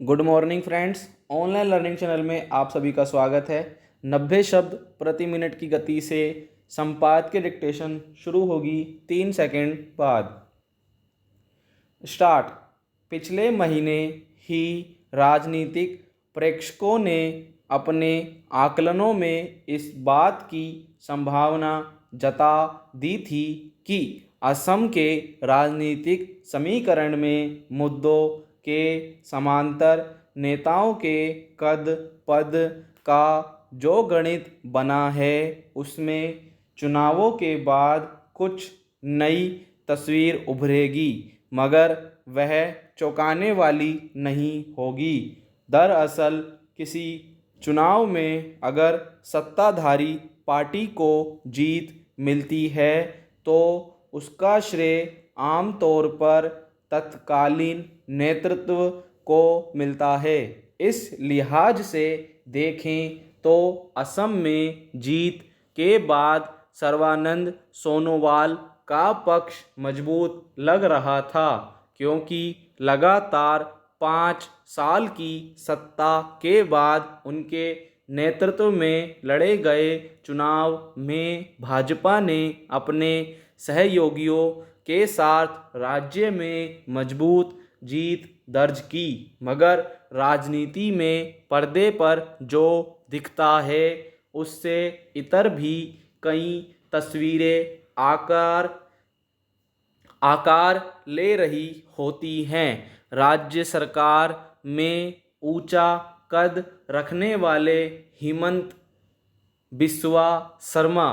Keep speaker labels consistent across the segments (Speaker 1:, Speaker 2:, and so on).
Speaker 1: Good morning friends. Online learning channel में आप सभी का स्वागत है। 90 शब्द प्रति मिनट की गति से संपादकीय डिक्टेशन शुरू होगी 3 सेकंड बाद। स्टार्ट। पिछले महीने ही राजनीतिक प्रेक्षकों ने अपने आकलनों में इस बात की संभावना जता दी थी कि असम के राजनीतिक समीकरण में मुद्दों के समांतर नेताओं के कद पद का जो गणित बना है उसमें चुनावों के बाद कुछ नई तस्वीर उभरेगी, मगर वह चौंकाने वाली नहीं होगी। दरअसल किसी चुनाव में अगर सत्ताधारी पार्टी को जीत मिलती है तो उसका श्रेय आमतौर पर तत्कालीन नेतृत्व को मिलता है। इस लिहाज से देखें तो असम में जीत के बाद सर्बानंद सोनोवाल का पक्ष मजबूत लग रहा था, क्योंकि लगातार 5 साल की सत्ता के बाद उनके नेतृत्व में लड़े गए चुनाव में भाजपा ने अपने सहयोगियों के साथ राज्य में मजबूत जीत दर्ज की। मगर राजनीति में पर्दे पर जो दिखता है उससे इतर भी कई तस्वीरें आकार ले रही होती हैं। राज्य सरकार में ऊंचा कद रखने वाले हिमंत बिस्वा शर्मा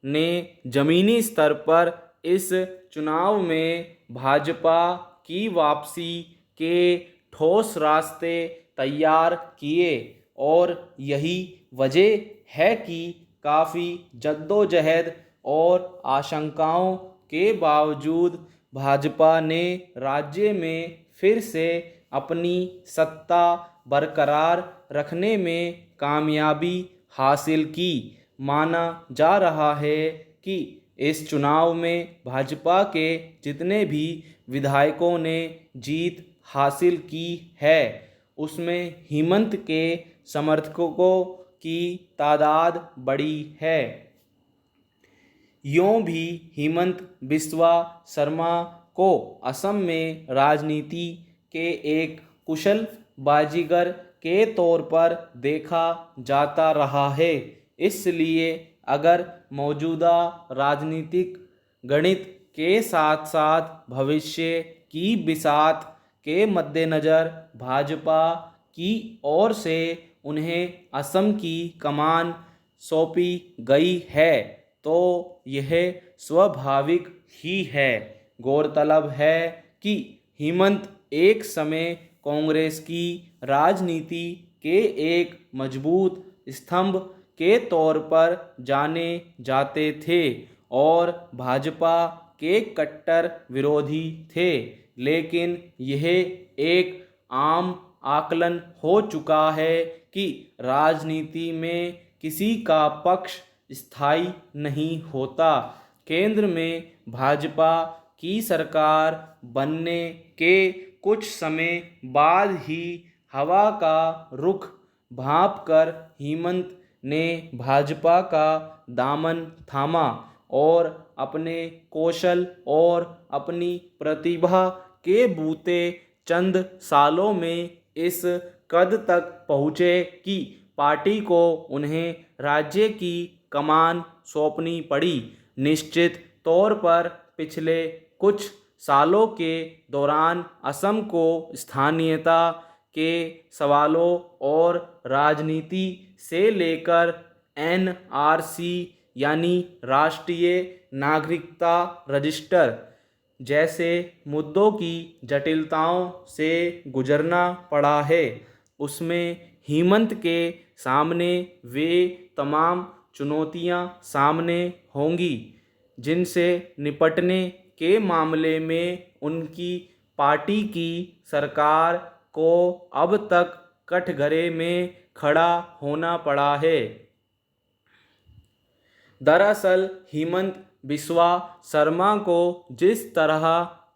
Speaker 1: ने जमीनी स्तर पर इस चुनाव में भाजपा की वापसी के ठोस रास्ते तैयार किए, और यही वजह है कि काफ़ी जद्दोजहद और आशंकाओं के बावजूद भाजपा ने राज्य में फिर से अपनी सत्ता बरकरार रखने में कामयाबी हासिल की। माना जा रहा है कि इस चुनाव में भाजपा के जितने भी विधायकों ने जीत हासिल की है उसमें हिमंत के समर्थकों की तादाद बड़ी है। यूं भी हिमंत बिस्वा शर्मा को असम में राजनीति के एक कुशल बाजीगर के तौर पर देखा जाता रहा है। इसलिए अगर मौजूदा राजनीतिक गणित के साथ साथ भविष्य की बिसात के मद्देनज़र भाजपा की ओर से उन्हें असम की कमान सौंपी गई है तो यह स्वाभाविक ही है। गौरतलब है कि हिमंत एक समय कांग्रेस की राजनीति के एक मजबूत स्तंभ के तौर पर जाने जाते थे और भाजपा के कट्टर विरोधी थे, लेकिन यह एक आम आकलन हो चुका है कि राजनीति में किसी का पक्ष स्थायी नहीं होता। केंद्र में भाजपा की सरकार बनने के कुछ समय बाद ही हवा का रुख भांपकर हिमंत ने भाजपा का दामन थामा और अपने कौशल और अपनी प्रतिभा के बूते चंद सालों में इस कद तक पहुँचे कि पार्टी को उन्हें राज्य की कमान सौंपनी पड़ी। निश्चित तौर पर पिछले कुछ सालों के दौरान असम को स्थानीयता के सवालों और राजनीति से लेकर एनआरसी यानी राष्ट्रीय नागरिकता रजिस्टर जैसे मुद्दों की जटिलताओं से गुजरना पड़ा है। उसमें हिमंत के सामने वे तमाम चुनौतियां सामने होंगी जिनसे निपटने के मामले में उनकी पार्टी की सरकार को अब तक कठघरे में खड़ा होना पड़ा है। दरअसल हिमंत बिस्वा शर्मा को जिस तरह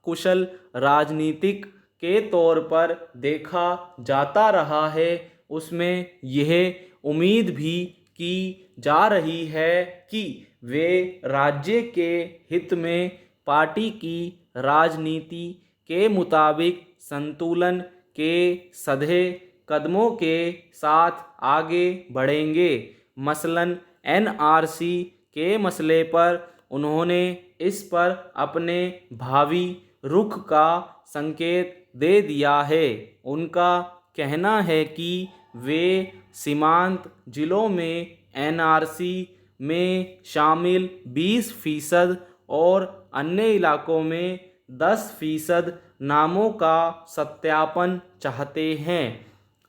Speaker 1: कुशल राजनीतिक के तौर पर देखा जाता रहा है, उसमें यह उम्मीद भी की जा रही है कि वे राज्य के हित में पार्टी की राजनीति के मुताबिक संतुलन के सधे कदमों के साथ आगे बढ़ेंगे। मसलन एनआरसी के मसले पर उन्होंने इस पर अपने भावी रुख का संकेत दे दिया है। उनका कहना है कि वे सीमांत जिलों में एनआरसी में शामिल 20% और अन्य इलाकों में 10% नामों का सत्यापन चाहते हैं।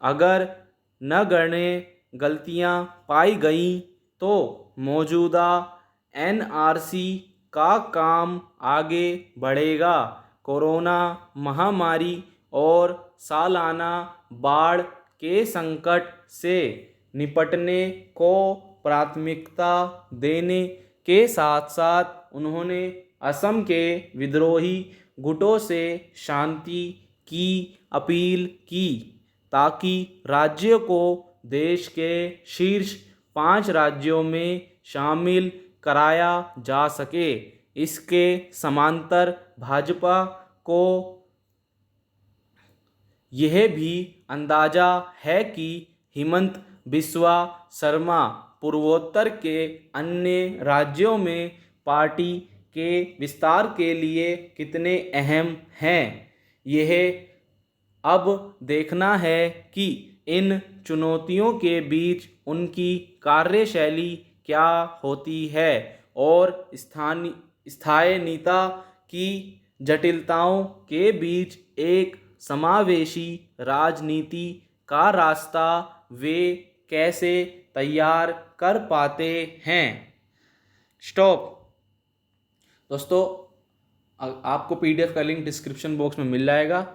Speaker 1: अगर नगण्य गलतियां पाई गईं तो मौजूदा एनआरसी का काम आगे बढ़ेगा। कोरोना महामारी और सालाना बाढ़ के संकट से निपटने को प्राथमिकता देने के साथ साथ उन्होंने असम के विद्रोही गुटों से शांति की अपील की ताकि राज्य को देश के शीर्ष 5 राज्यों में शामिल कराया जा सके। इसके समांतर भाजपा को यह भी अंदाजा है कि हिमंत बिस्वा शर्मा पूर्वोत्तर के अन्य राज्यों में पार्टी के विस्तार के लिए कितने अहम हैं। यह अब देखना है कि इन चुनौतियों के बीच उनकी कार्यशैली क्या होती है और स्थायिता की जटिलताओं के बीच एक समावेशी राजनीति का रास्ता वे कैसे तैयार कर पाते हैं। स्टॉप। दोस्तों, आपको पीडीएफ का लिंक डिस्क्रिप्शन बॉक्स में मिल जाएगा।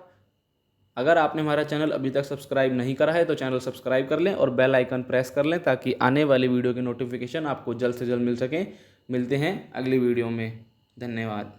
Speaker 1: अगर आपने हमारा चैनल अभी तक सब्सक्राइब नहीं करा है तो चैनल सब्सक्राइब कर लें और बेल आइकन प्रेस कर लें ताकि आने वाली वीडियो की नोटिफिकेशन आपको जल्द से जल्द मिल सकें। मिलते हैं अगली वीडियो में। धन्यवाद।